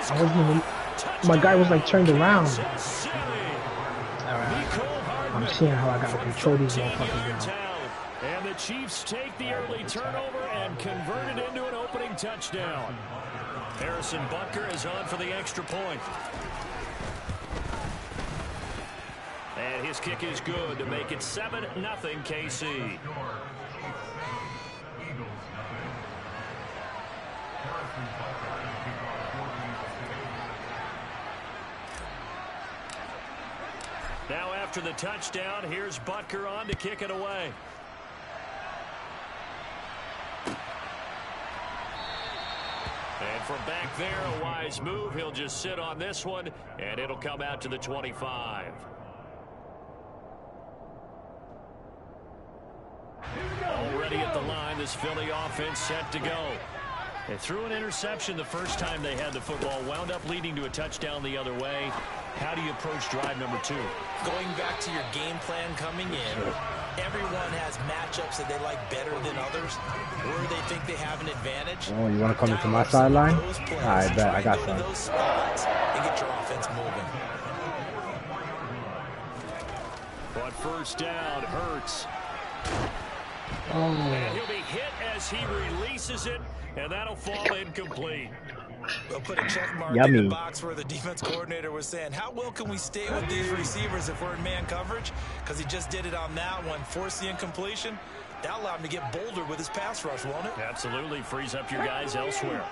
I wasn't even, my guy was like turned around. Alright, I'm seeing how I gotta control these motherfuckers now. And the Chiefs take the early turnover and convert it into an opening touchdown. Harrison Butker is on for the extra point. And his kick is good to make it 7-0 KC. Now after the touchdown, here's Butker on to kick it away. And from back there, a wise move. He'll just sit on this one, and it'll come out to the 25. Already at the line, this Philly offense set to go. They threw an interception the first time they had the football, wound up leading to a touchdown the other way. How do you approach drive number 2? Going back to your game plan coming in, everyone has matchups that they like better than others, where they think they have an advantage. Oh, you want to come into my sideline? I bet, I got some. Those spots and get your offense moving. But first down, Hurts. Oh. And he'll be hit as he releases it, and that'll fall incomplete. They'll put a check mark in the box where the defense coordinator was saying, how well can we stay with these receivers if we're in man coverage? Because he just did it on that one, forced the incompletion. That allowed him to get bolder with his pass rush, won't it? Absolutely, frees up your guys elsewhere.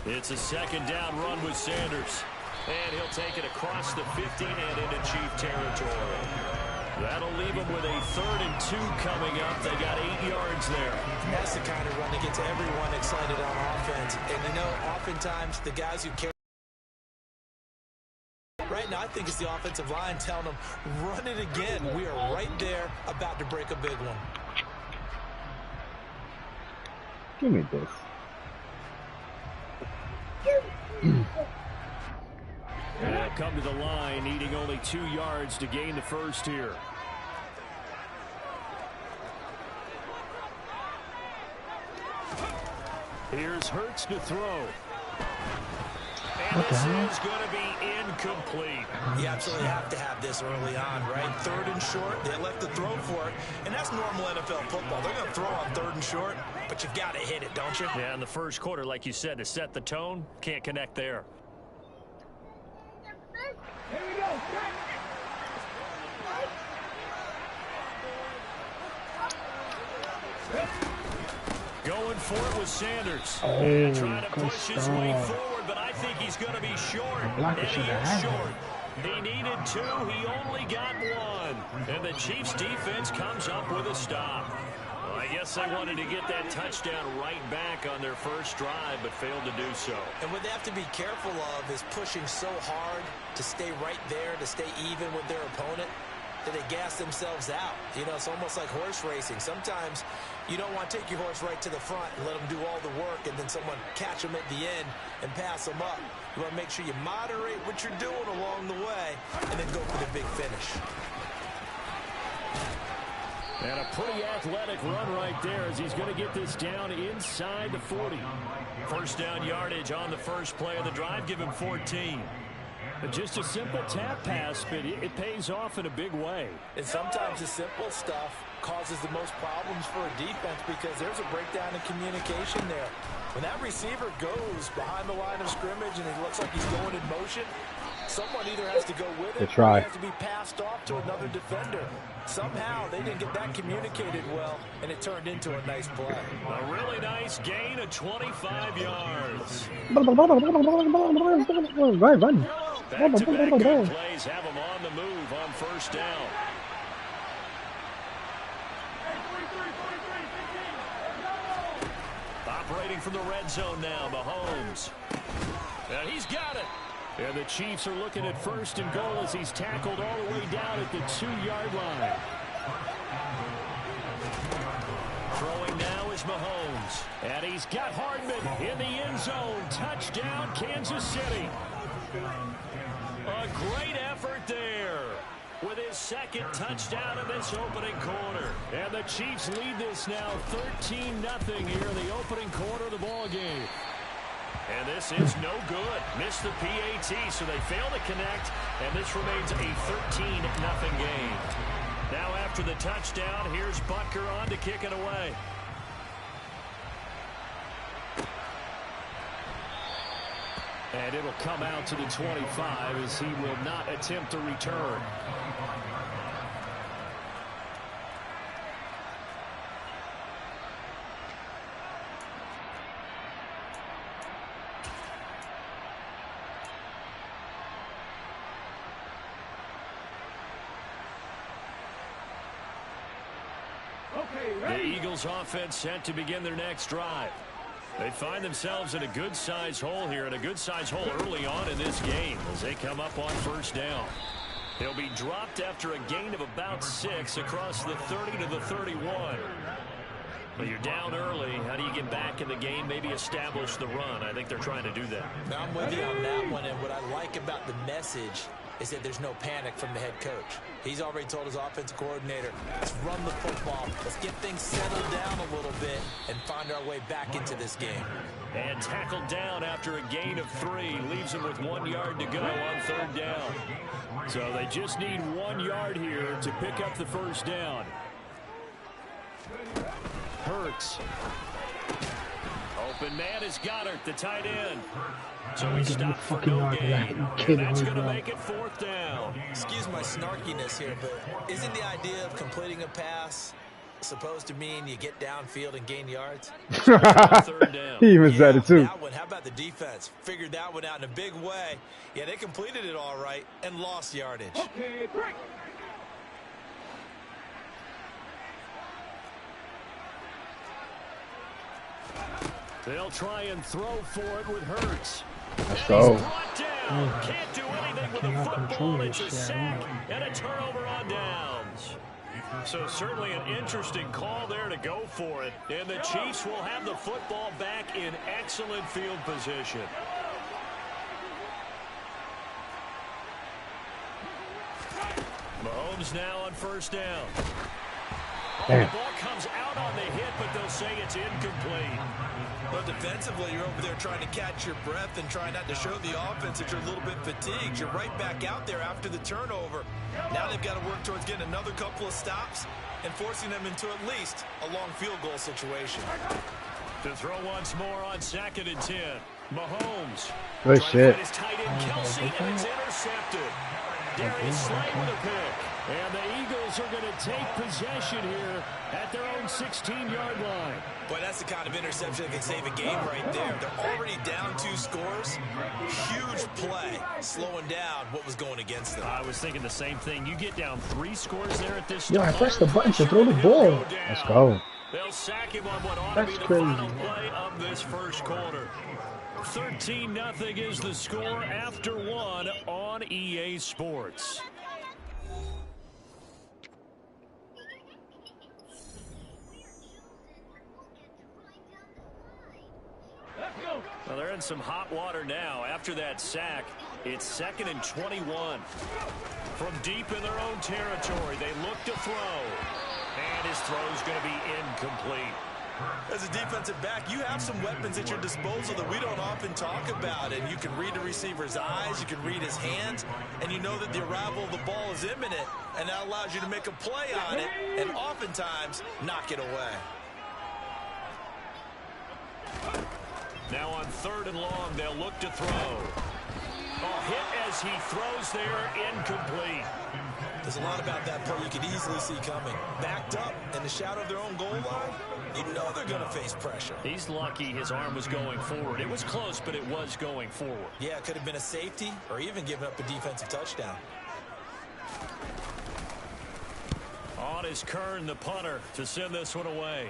It's a second down run with Sanders. And he'll take it across the 15 and into Chief territory. That'll leave them with a 3rd and 2 coming up. They got 8 yards there. That's the kind of run that gets everyone excited on offense. And, you know, oftentimes the guys who carry right now, I think it's the offensive line telling them, run it again. We are right there about to break a big one. Give me this. And they'll come to the line, needing only 2 yards to gain the first here. Here's Hurts to throw. And this is going to be incomplete. You absolutely have to have this early on, right? 3rd and short, they elect to throw for it. And that's normal NFL football. They're going to throw on 3rd and short, but you've got to hit it, don't you? Yeah, in the first quarter, like you said, to set the tone, can't connect there. Here we go. Going for it with Sanders. Oh, trying to push his way forward, but I think he's going to be short. And he is short. He needed 2. He only got 1. And the Chiefs defense comes up with a stop. Well, I guess they wanted to get that touchdown right back on their first drive, but failed to do so. And what they have to be careful of is pushing so hard to stay right there, to stay even with their opponent, that they gas themselves out. You know, it's almost like horse racing. Sometimes you don't want to take your horse right to the front and let them do all the work and then someone catch them at the end and pass them up. You want to make sure you moderate what you're doing along the way and then go for the big finish. And a pretty athletic run right there as he's going to get this down inside the 40. First down yardage on the first play of the drive. Give him 14. Just a simple tap pass, but it pays off in a big way. And sometimes the simple stuff causes the most problems for a defense because there's a breakdown in communication there. When that receiver goes behind the line of scrimmage and it looks like he's going in motion, someone either has to go with it or it has to be passed off to another defender. Somehow they didn't get that communicated well, and it turned into a nice play. A really nice gain of 25 yards. Back-to-back good plays have them on the move on first down. Operating from the red zone now, Mahomes. And he's got it. And the Chiefs are looking at first and goal as he's tackled all the way down at the 2-yard line. Throwing now is Mahomes. And he's got Hardman in the end zone. Touchdown, Kansas City. A great effort there. with his second touchdown in this opening quarter. And the Chiefs lead this now 13-0 here in the opening quarter of the ball game. And this is no good. Missed the PAT, so they fail to connect, and this remains a 13-0 game. Now after the touchdown, here's Butker on to kick it away. And it'll come out to the 25 as he will not attempt to return. The Eagles offense set to begin their next drive. They find themselves in a good-sized hole here, and a good-sized hole early on in this game as they come up on first down. They'll be dropped after a gain of about 6 across the 30 to the 31. But you're down early. How do you get back in the game, maybe establish the run? I think they're trying to do that. Now, I'm with you on that one, and what I like about the message is that there's no panic from the head coach. He's already told his offensive coordinator, let's run the football, let's get things settled down a little bit and find our way back into this game. And tackled down after a gain of 3, leaves him with 1 yard to go on third down. So they just need 1 yard here to pick up the first down. Hurts. Open man is Goddard, the tight end. So he stopped for no gain, and that's going to make it fourth down. Excuse my snarkiness here, but isn't the idea of completing a pass supposed to mean you get downfield and gain yards? Third down. He even said it too. That one, how about the defense? Figured that one out in a big way. Yeah, they completed it all right and lost yardage. Okay, break. They'll try and throw for it with Hurts. Let's go. Can't do anything with the football. It's a sack and a turnover on downs. So certainly an interesting call there to go for it. And the Chiefs will have the football back in excellent field position. Mahomes now on first down. The ball comes out on the hit, but they'll say it's incomplete. But defensively, you're over there trying to catch your breath and trying not to show the offense that you're a little bit fatigued. You're right back out there after the turnover. Now they've got to work towards getting another couple of stops and forcing them into at least a long field goal situation. To throw once more on 2nd and 10. Mahomes. Good shit. His tight end Kelsey, and it's intercepted. Darius Slay with a pick. And the Eagles are going to take possession here at their own 16-yard line. Boy, that's the kind of interception that can save a game right there. They're already down 2 scores. Huge play, slowing down what was going against them. I was thinking the same thing. You get down 3 scores there at this Yo, I pressed the button to throw the ball. Let's go. They'll sack him on what ought That's to be the crazy. final play of this first quarter. 13-0 is the score after 1 on EA Sports. Well, they're in some hot water now. After that sack, it's 2nd and 21. From deep in their own territory, they look to throw. And his throw's going to be incomplete. As a defensive back, you have some weapons at your disposal that we don't often talk about. And you can read the receiver's eyes, you can read his hands, and you know that the arrival of the ball is imminent. And that allows you to make a play on it and oftentimes knock it away. Now on 3rd and long, they'll look to throw. A hit as he throws there, incomplete. There's a lot about that play you could easily see coming. Backed up in the shadow of their own goal line, you know they're going to face pressure. He's lucky his arm was going forward. It was close, but it was going forward. Yeah, it could have been a safety or even given up a defensive touchdown. On is Kern, the punter, to send this one away.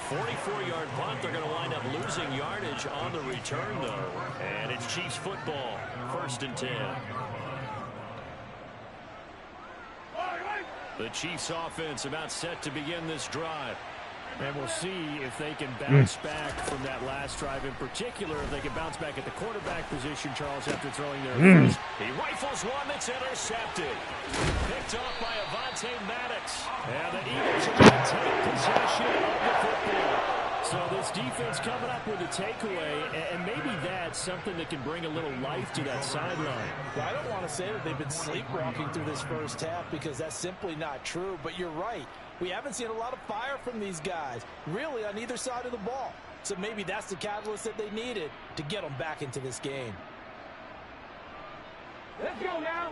44-yard punt. They're going to wind up losing yardage on the return, though. And it's Chiefs football, 1st and 10. The Chiefs offense about set to begin this drive. And we'll see if they can bounce back from that last drive, in particular, if they can bounce back at the quarterback position, Charles, after throwing their first. He rifles one that's intercepted. Picked off by Avonte Maddox. And the Eagles are going to take possession of the football. So this defense coming up with a takeaway, and maybe that's something that can bring a little life to that sideline. Well, I don't want to say that they've been sleepwalking through this first half because that's simply not true, but you're right. We haven't seen a lot of fire from these guys, really, on either side of the ball. So maybe that's the catalyst that they needed to get them back into this game. Let's go now.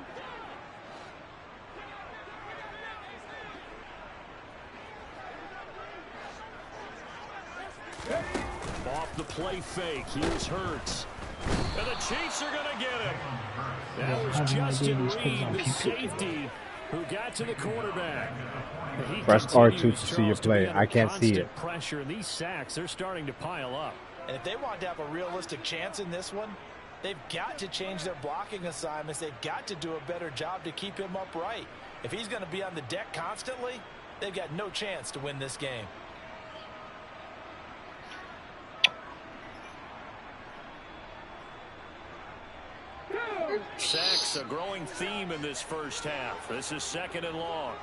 Off the play fake, here's Hurts. And the Chiefs are going to get him. That was Justin Reed, the safety, who got to the quarterback. Press R2 to see your play. I can't see it. Pressure, and these sacks, they're starting to pile up. And if they want to have a realistic chance in this one, they've got to change their blocking assignments. They've got to do a better job to keep him upright. If he's going to be on the deck constantly, they've got no chance to win this game. Sacks, a growing theme in this first half. This is 2nd and long.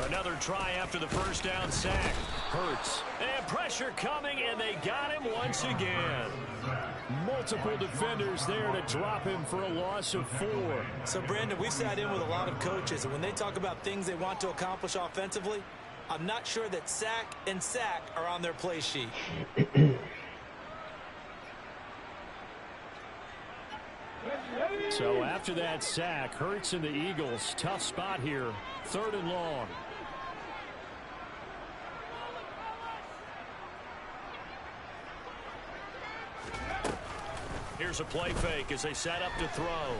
Another try after the first down sack. Hurts. And pressure coming, and they got him once again. Multiple defenders there to drop him for a loss of 4. So, Brandon, we sat in with a lot of coaches, and when they talk about things they want to accomplish offensively, I'm not sure that sack and sack are on their play sheet. So after that sack, Hurts and the Eagles, tough spot here, 3rd and long. Here's a play fake as they set up to throw.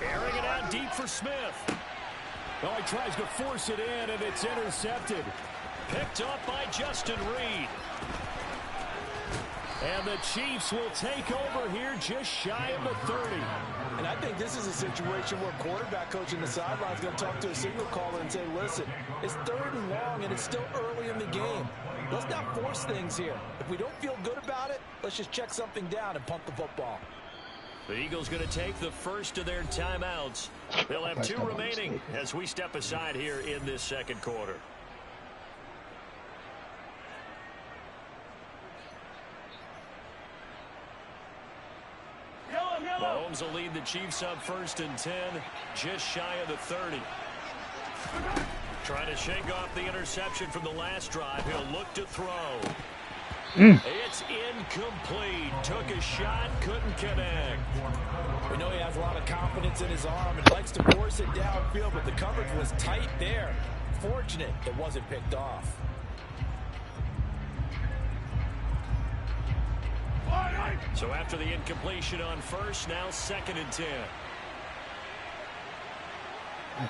Airing it out deep for Smith. Oh, he tries to force it in, and it's intercepted. Picked up by Justin Reed. And the Chiefs will take over here just shy of the 30. And I think this is a situation where quarterback coach in the sideline is going to talk to a signal caller and say, listen, it's 3rd and long, and it's still early in the game. Let's not force things here. If we don't feel good about it, let's just check something down and punt the football. The Eagles going to take the first of their timeouts. They'll have 2 remaining as we step aside here in this 2nd quarter. Mahomes will lead the Chiefs up 1st and 10, just shy of the 30. Trying to shake off the interception from the last drive. He'll look to throw. It's incomplete. Took a shot, couldn't connect. We know he has a lot of confidence in his arm and likes to force it downfield, but the coverage was tight there. Fortunate it wasn't picked off. So after the incompletion on 1st, now 2nd and 10.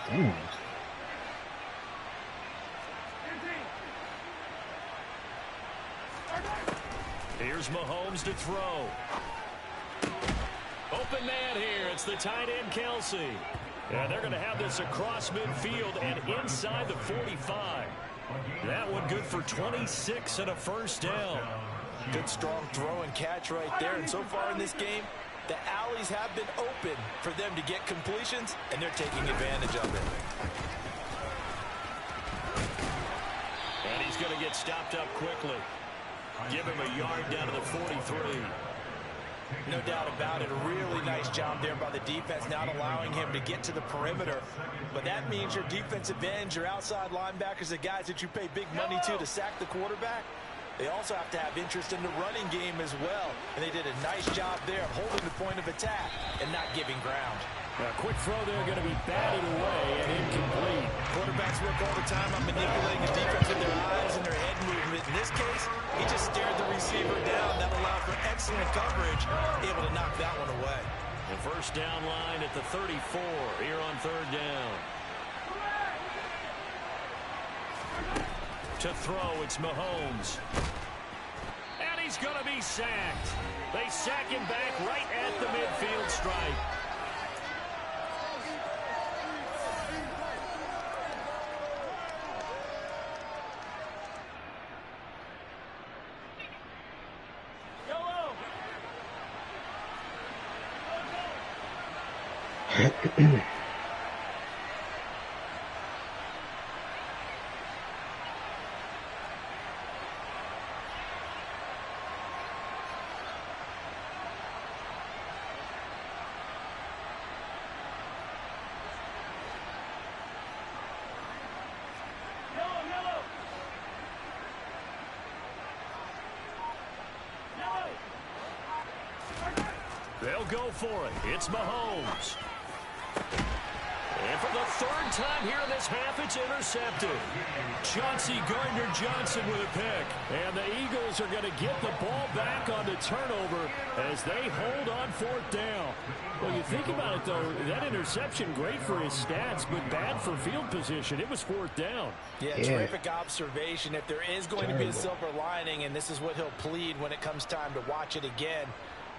Damn. Here's Mahomes to throw. Open man here. It's the tight end, Kelsey. And they're going to have this across midfield and inside the 45. That one good for 26 and a 1st down. Good strong throw and catch right there. And so far in this game, the alleys have been open for them to get completions, and they're taking advantage of it. And he's going to get stopped up quickly. Give him a yard down to the 43. No doubt about it. A really nice job there by the defense, not allowing him to get to the perimeter. But that means your defensive ends, your outside linebackers, the guys that you pay big money to sack the quarterback, they also have to have interest in the running game as well. And they did a nice job there of holding the point of attack and not giving ground. A quick throw there going to be batted away and incomplete. Quarterbacks work all the time on manipulating the defense with their eyes and their head movement. In this case, he just stared the receiver down. That allowed for excellent coverage, able to knock that one away. The 1st down line at the 34 here on 3rd down. To throw, it's Mahomes. And he's going to be sacked. They sack him back right at the midfield stripe. They'll go for it. It's Mahomes. And for the third time here in this half, it's intercepted. Chauncey Gardner-Johnson with a pick. And the Eagles are going to get the ball back on the turnover as they hold on fourth down. Well, you think about it, though, that interception, great for his stats, but bad for field position. It was fourth down. Yeah, terrific observation. If there is going to be a silver lining, and this is what he'll plead when it comes time to watch it again,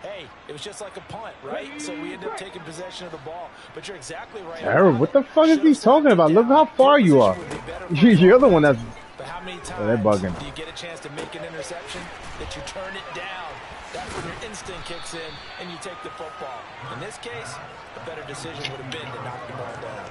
hey, it was just like a punt, right? So we ended up taking possession of the ball. But you're exactly right. Jared, what the fuck is he talking about? Look how far you are. You're the one that's... But how many times they're bugging. do you get a chance to make an interception that you turn it down? That's when your instinct kicks in and you take the football. In this case, a better decision would have been to knock the ball down.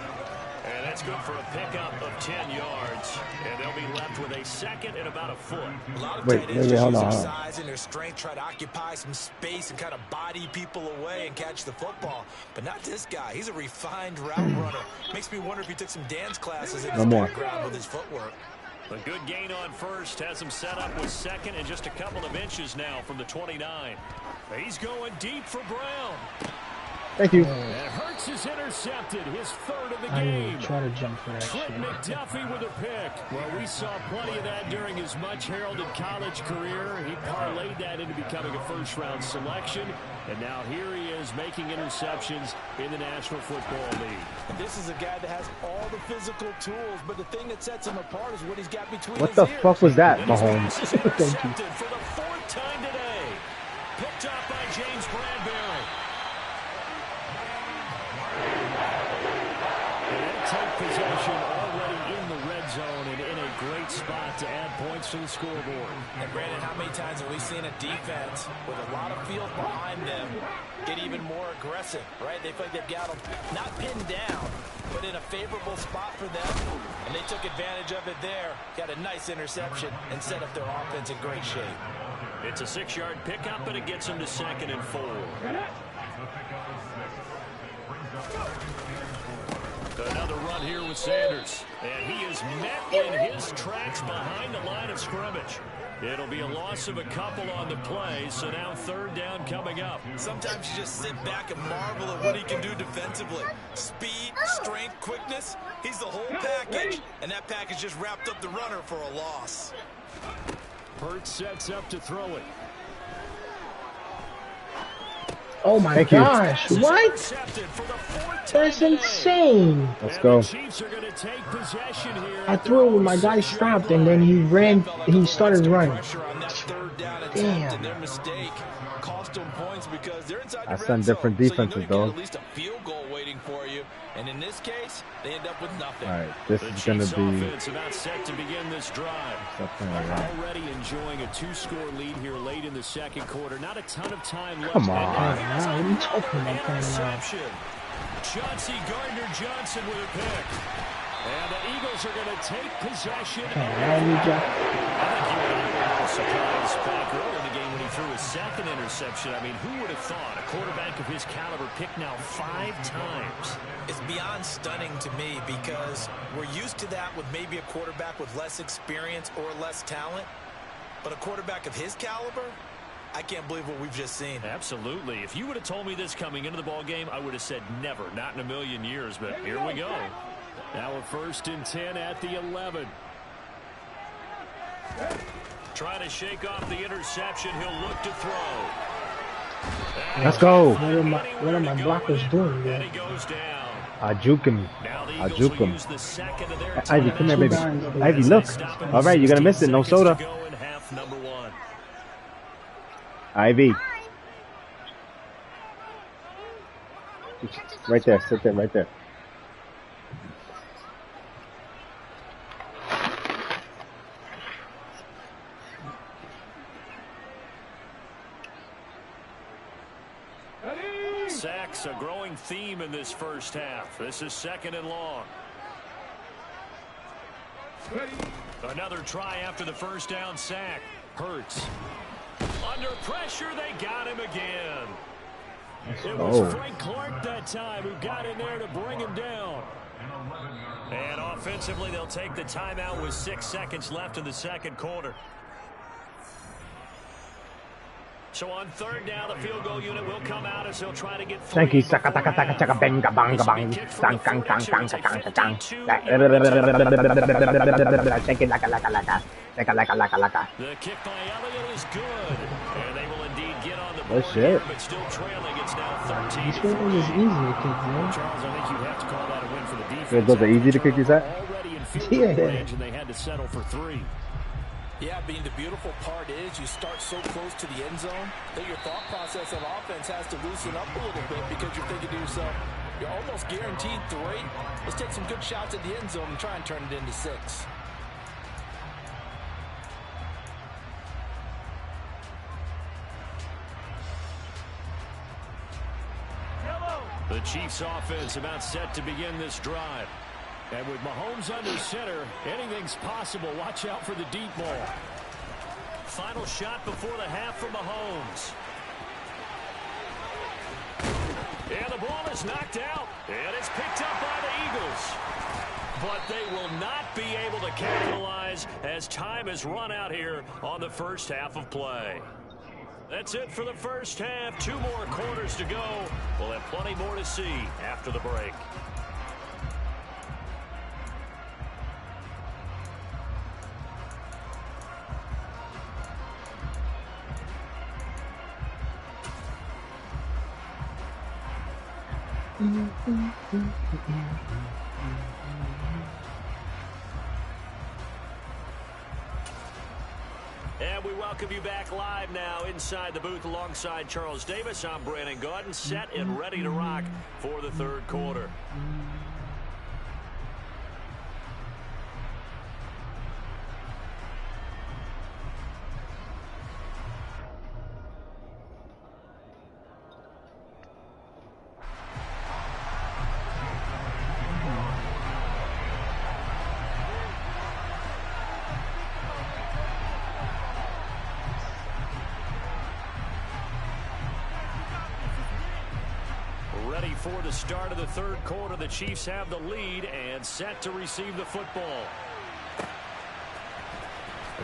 And that's good for a pickup of 10 yards. And they'll be left with a second and about a foot. A lot of Wait, tight ends hold use on. their size and their strength, try to occupy some space and kind of body people away and catch the football. But not this guy. He's a refined route runner. Makes me wonder if he took some dance classes in his background with his footwork. A good gain on first has him set up with second and just a couple of inches now from the 29. He's going deep for Brown. Thank you. And Hurts is intercepted, his third of the I game. didn't try to jump for that Trent shit. McDuffie with a pick. Well, we saw plenty of that during his much-heralded college career. He parlayed that into becoming a first-round selection. And now here he is making interceptions in the National Football League. And this is a guy that has all the physical tools, but the thing that sets him apart is what he's got between What his the ears. fuck was that, And his Mahomes? pass is intercepted for the fourth time today. Picked up by James Bradbury. Take possession already in the red zone and in a great spot to add points to the scoreboard. And Brandon, how many times have we seen a defense with a lot of field behind them get even more aggressive, right? They feel like they've got them not pinned down, but in a favorable spot for them, and they took advantage of it there, got a nice interception, and set up their offense in great shape. It's a 6-yard pickup, and it gets them to 2nd and 4. Another run here with Sanders. And he is met in his tracks behind the line of scrimmage. It'll be a loss of a couple on the play, so now third down coming up. Sometimes you just sit back and marvel at what he can do defensively. Speed, strength, quickness, he's the whole package. And that package just wrapped up the runner for a loss. Hurts sets up to throw it. Oh my gosh, what? That's insane. Let's go. I threw it when my guy stopped and then he ran, he started running. Damn. That's some different defenses, though. At least a field goal waiting for you. And in this case, they end up with nothing. All right, this is going to be about set to begin this drive. something like that. Already enjoying a 2-score lead here late in the second quarter. Not a ton of time left. Come on. Wow, what are you talking about? Interception. Chauncey Gardner-Johnson with a pick. And the Eagles are going to take possession. Now you just... I think you and I were all surprised back early in the game when he threw his second interception. I mean, who would have thought a quarterback of his caliber picked now 5 times? It's beyond stunning to me because we're used to that with maybe a quarterback with less experience or less talent. But a quarterback of his caliber, I can't believe what we've just seen. Absolutely. If you would have told me this coming into the ball game, I would have said never, not in a million years. But here we go. Now a 1st and 10 at the 11. Trying to shake off the interception. He'll look to throw. Let's go. What are my blockers doing, man? And he goes down. I juke him. Now the I Eagles juke will him. use the second of their Ivy, come here, baby. Guys, Ivy, look. All right, you're going to miss it. No 16 seconds soda. to go in half number 1. Ivy. Right there. Sit there, right there. sacks a growing theme in this first half. This is 2nd and long. Another try after the first down sack. Hurts. Under pressure, they got him again. It was Frank Clark that time who got in there to bring him down. And offensively, they'll take the timeout with 6 seconds left in the second quarter. So on 3rd down, the field goal unit will come out as they'll try to get 3. Thank you. Saka taka taka taka benga banga bang. Kang kang kang kang kang kang. Shake it laka laka laka. Shake it laka laka laka. The kick by Elliott is good. And they will indeed get on the board here, but still trailing. It's now 13. This one is easy to kick, man. Charles, I think you have to call that a win for the defense. It was easy to kick, you said? Already in field goal range, and they had to settle for 3. Yeah, Bean, the beautiful part is you start so close to the end zone that your thought process on offense has to loosen up a little bit because you're thinking to yourself, you're almost guaranteed 3. Let's take some good shots at the end zone and try and turn it into 6. The Chiefs offense about set to begin this drive. And with Mahomes under center, anything's possible. Watch out for the deep ball. Final shot before the half for Mahomes. And the ball is knocked out. And it's picked up by the Eagles. But they will not be able to capitalize as time has run out here on the first half of play. That's it for the first half. 2 more quarters to go. We'll have plenty more to see after the break. And we welcome you back live now inside the booth alongside Charles Davis. I'm Brandon Gaudin, set and ready to rock for the 3rd quarter. Ready for the start of the 3rd quarter. The Chiefs have the lead and set to receive the football.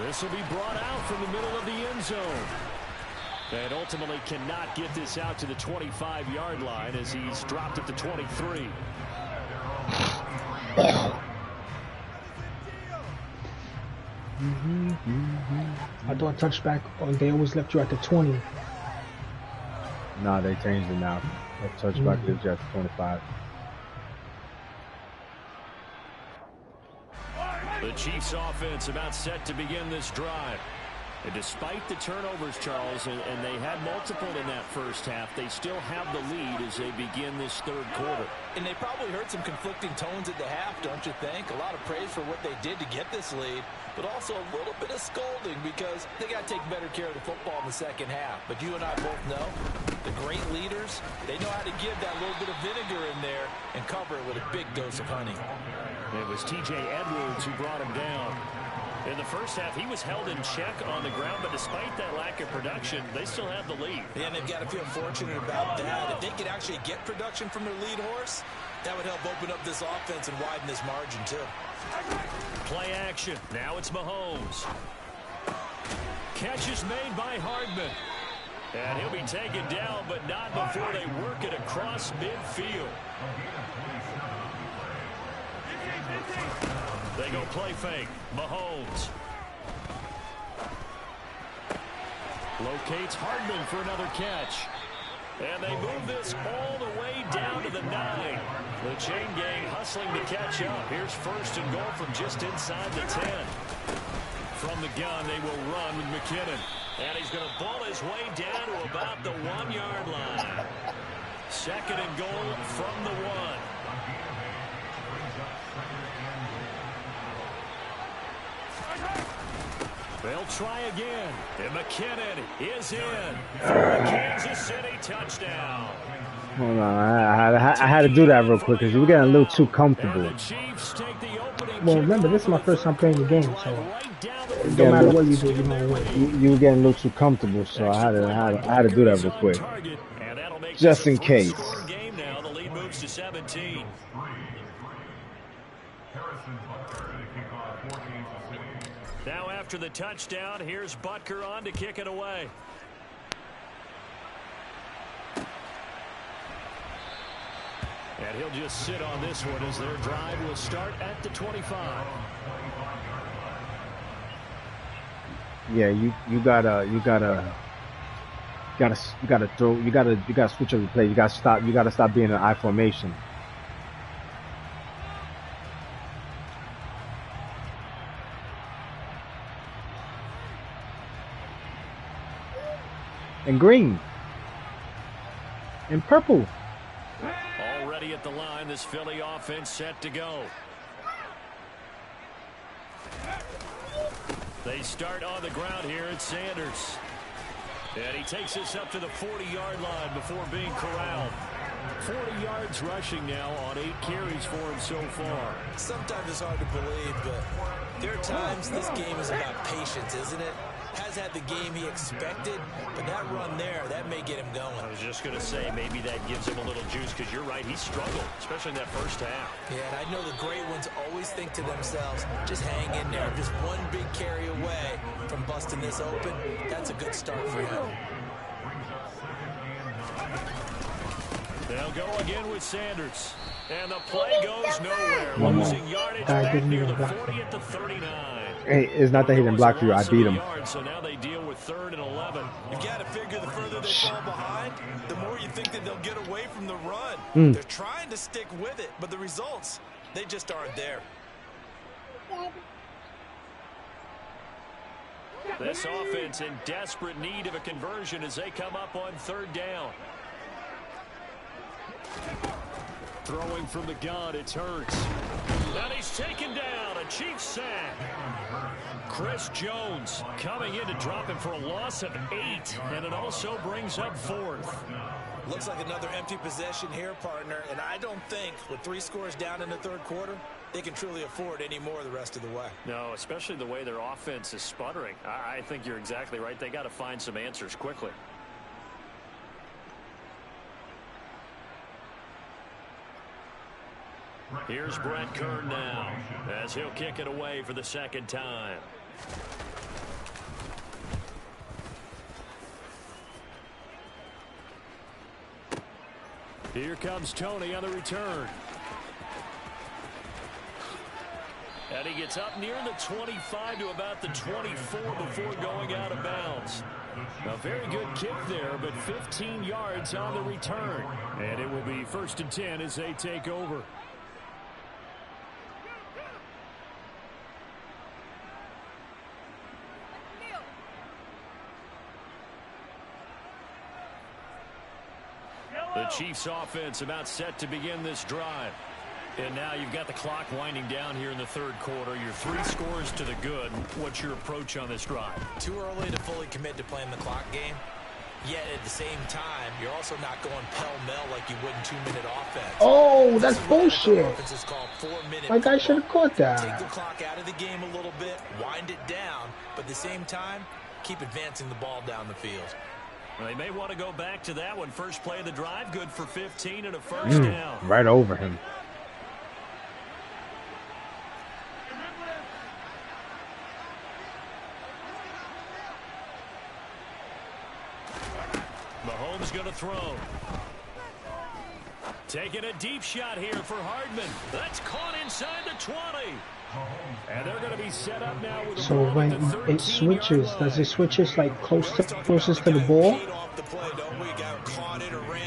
This will be brought out from the middle of the end zone. And ultimately cannot get this out to the 25-yard line as he's dropped at the 23. I thought touchback, they always left you at the 20. Nah, they changed it now. The touchback is just 25. The Chiefs offense about set to begin this drive. And despite the turnovers, Charles, and they had multiple in that first half, they still have the lead as they begin this 3rd quarter. And they probably heard some conflicting tones at the half, don't you think? A lot of praise for what they did to get this lead, but also a little bit of scolding because they got to take better care of the football in the second half. But you and I both know the great leaders, they know how to give that little bit of vinegar in there and cover it with a big dose of honey. It was T.J. Edwards who brought him down. In the first half, he was held in check on the ground, but despite that lack of production, they still have the lead. Yeah, and they've got to feel fortunate about that. If they could actually get production from their lead horse, that would help open up this offense and widen this margin, too. Play action. Now it's Mahomes. Catch is made by Hardman. And he'll be taken down, but not before they work it across midfield. They go play fake. Mahomes locates Hardman for another catch. And they move this all the way down to the 9. The chain gang hustling to catch up. Here's 1st and goal from just inside the 10. From the gun, they will run with McKinnon. And he's going to ball his way down to about the 1-yard line. 2nd and goal from the 1. They'll try again. And McKinnon is in for a Kansas City touchdown. Hold on, I had to do that real quick because you were getting a little too comfortable. Well, remember, this is my first time playing the game, so it don't Yeah, matter what you do, you're gonna win. you were getting a little too comfortable, so I had to do that real quick, just in case. Now the lead moves to 17. Now after the touchdown, here's Butker on to kick it away. And he'll just sit on this one as their drive will start at the 25. Yeah, you gotta switch up your play. You gotta stop being an I formation. And green. And purple. Already at the line, this Philly offense set to go. They start on the ground here at Sanders. And he takes this up to the 40-yard line before being corralled. 40 yards rushing now on 8 carries for him so far. Sometimes it's hard to believe, but there are times this game is about patience, isn't it? Has had the game he expected, but that run there, that may get him going. I was just going to say, maybe that gives him a little juice, because you're right, he struggled, especially in that first half. Yeah, and I know the great ones always think to themselves, just hang in there. Just one big carry away from busting this open. That's a good start for him. They'll go again with Sanders. And the play goes nowhere. Losing yardage back near the 40 at the 39. Hey, it's not that he didn't block for you. I beat him. So now they deal with 3rd and 11. You've got to figure the further they fall behind, the more you think that they'll get away from the run. They're trying to stick with it, but the results, they just aren't there. This offense in desperate need of a conversion as they come up on 3rd down. Throwing from the gun, it's Hurts. And he's taken down, a Chiefs sack. Chris Jones coming in to drop him for a loss of 8, and it also brings up 4th. Looks like another empty possession here, partner, and I don't think with 3 scores down in the 3rd quarter, they can truly afford any more the rest of the way. No, especially the way their offense is sputtering. I think you're exactly right. They got to find some answers quickly. Here's Brett Kern now as he'll kick it away for the 2nd time. Here comes Tony on the return. And he gets up near the 25 to about the 24 before going out of bounds. A very good kick there, but 15 yards on the return. And it will be 1st and 10 as they take over. The Chiefs offense about set to begin this drive. And now you've got the clock winding down here in the 3rd quarter. Your 3 scores to the good. What's your approach on this drive? Too early to fully commit to playing the clock game. Yet at the same time, you're also not going pell-mell like you would in 2-minute offense. Oh, that's bullshit. My guy should have caught that. Take the clock out of the game a little bit, wind it down, but at the same time, keep advancing the ball down the field. Well, they may want to go back to that one. First play of the drive, good for 15 and a 1st down. Right over him. Mahomes going to throw. Taking a deep shot here for Hardman. That's caught inside the 20. And they're going to be set up now with so when it switches, does it switches like closest to the ball?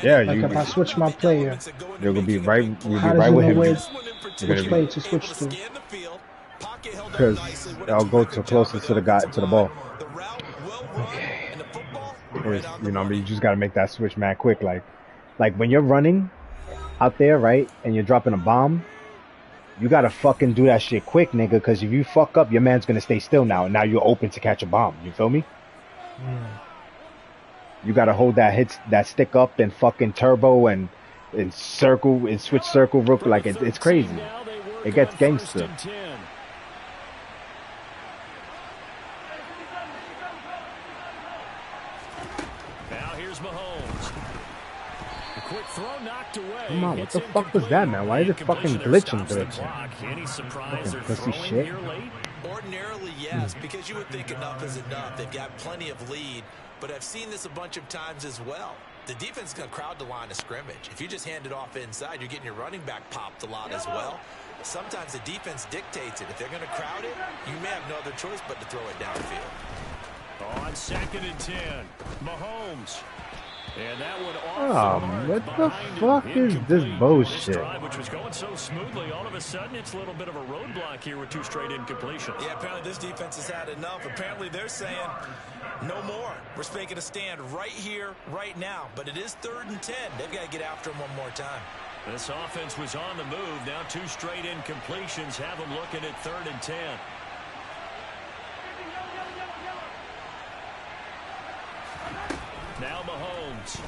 Yeah, like if I switch my player, you're gonna be right. You'll how be does right it with know him. which play to switch to? Because I'll go to closest to the guy to the ball. Okay. You know, you just gotta make that switch, man, quick. Like when you're running out there, right, and you're dropping a bomb, you gotta fucking do that shit quick, nigga. Because if you fuck up, your man's gonna stay still now, and now you're open to catch a bomb. You feel me? You gotta hold that stick up and fucking turbo and in circle, in switch circle, rook, like it's crazy. It gets gangster. Now here's Mahomes. A quick throw knocked away. Come on, what the fuck was that, man? Why is it fucking glitching? Any surprise fucking pussy shit. here late? Ordinarily, yes, because you would think enough is enough. They've got plenty of lead, but I've seen this a bunch of times as well. The defense is going to crowd the line of scrimmage. If you just hand it off inside, you're getting your running back popped a lot as well. Sometimes the defense dictates it. If they're going to crowd it, you may have no other choice but to throw it downfield. On 2nd and 10, Mahomes. And that one what the fuck is this bullshit? Which was going so smoothly, all of a sudden it's a little bit of a roadblock here with 2 straight incompletions. Yeah, apparently this defense has had enough. Apparently they're saying no more. We're making a stand right here, right now. But it is 3rd and 10. They've got to get after him one more time. This offense was on the move. Now 2 straight incompletions have them looking at 3rd and 10. Now Mahomes.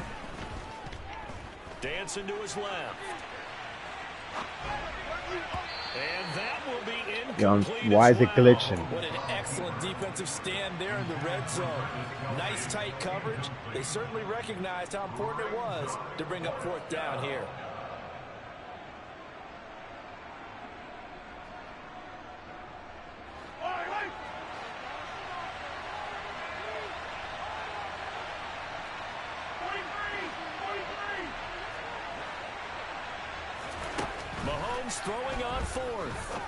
Dancing to his left. And that will be incomplete. Why is it glitching? What an excellent defensive stand there in the red zone. Nice tight coverage. They certainly recognized how important it was to bring up 4th down here. Throwing on 4th.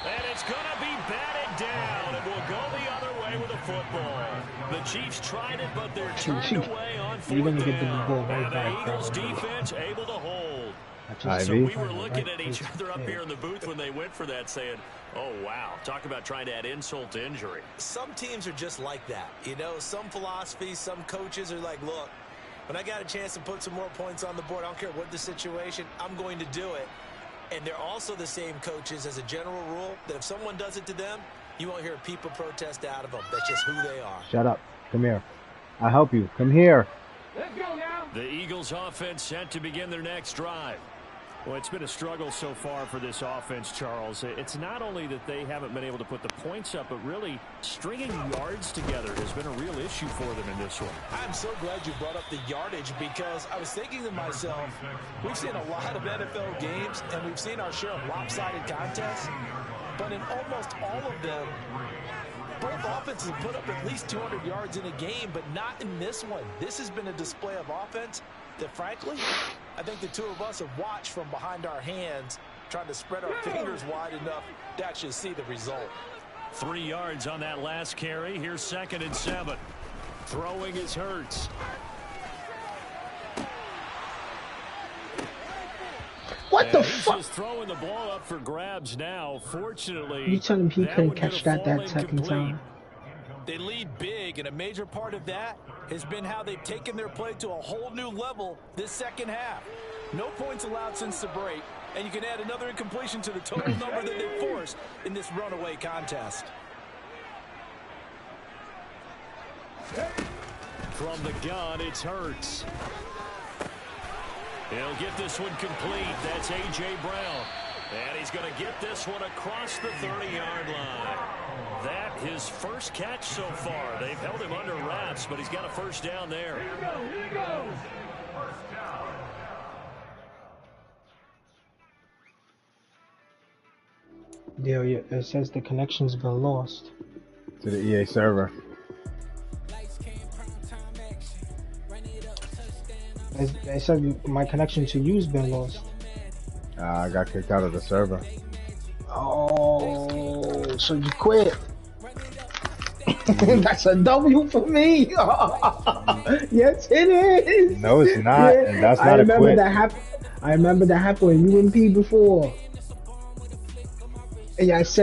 And it's going to be batted down. It will go the other way with a football. The Chiefs tried it, but they're turned away on 4th down. And the Eagles defense able to hold. So we were looking at each other up here in the booth when they went for that saying, oh, wow, talk about trying to add insult to injury. Some teams are just like that. You know, some philosophies, some coaches are like, look, when I got a chance to put some more points on the board, I don't care what the situation, I'm going to do it. And they're also the same coaches as a general rule that if someone does it to them, you won't hear people protest out of them. That's just who they are. Shut up. Come here. I'll help you. Come here. Let's go now. The Eagles offense set to begin their next drive. Well, it's been a struggle so far for this offense, Charles. It's not only that they haven't been able to put the points up, but really stringing yards together has been a real issue for them in this one. I'm so glad you brought up the yardage because I was thinking to myself, we've seen a lot of NFL games and we've seen our share of lopsided contests, but in almost all of them, both offenses have put up at least 200 yards in a game, but not in this one. This has been a display of offense that, frankly, I think the 2 of us have watched from behind our hands, trying to spread our fingers wide enough to actually see the result. 3 yards on that last carry. Here's 2nd and 7. Throwing is Hurts. What the fuck? He's just throwing the ball up for grabs now. Fortunately, you telling me he couldn't catch that 2nd time? They lead big, and a major part of that has been how they've taken their play to a whole new level this 2nd half. No points allowed since the break, and you can add another incompletion to the total number that they forced in this runaway contest. From the gun, it's Hurts. He'll get this one complete. That's A.J. Brown. And he's going to get this one across the 30-yard line. That his first catch so far. They've held him under wraps, but he's got a 1st down there. Here he goes. Yeah, it says the connection's been lost. To the EA server. It said my connection to you's been lost. I got kicked out of the server. Oh, so you quit. That's a W for me. Yes, it is. No, it's not. Yeah. And that's not a quit. I remember that happened when you and P before. Yeah, I said.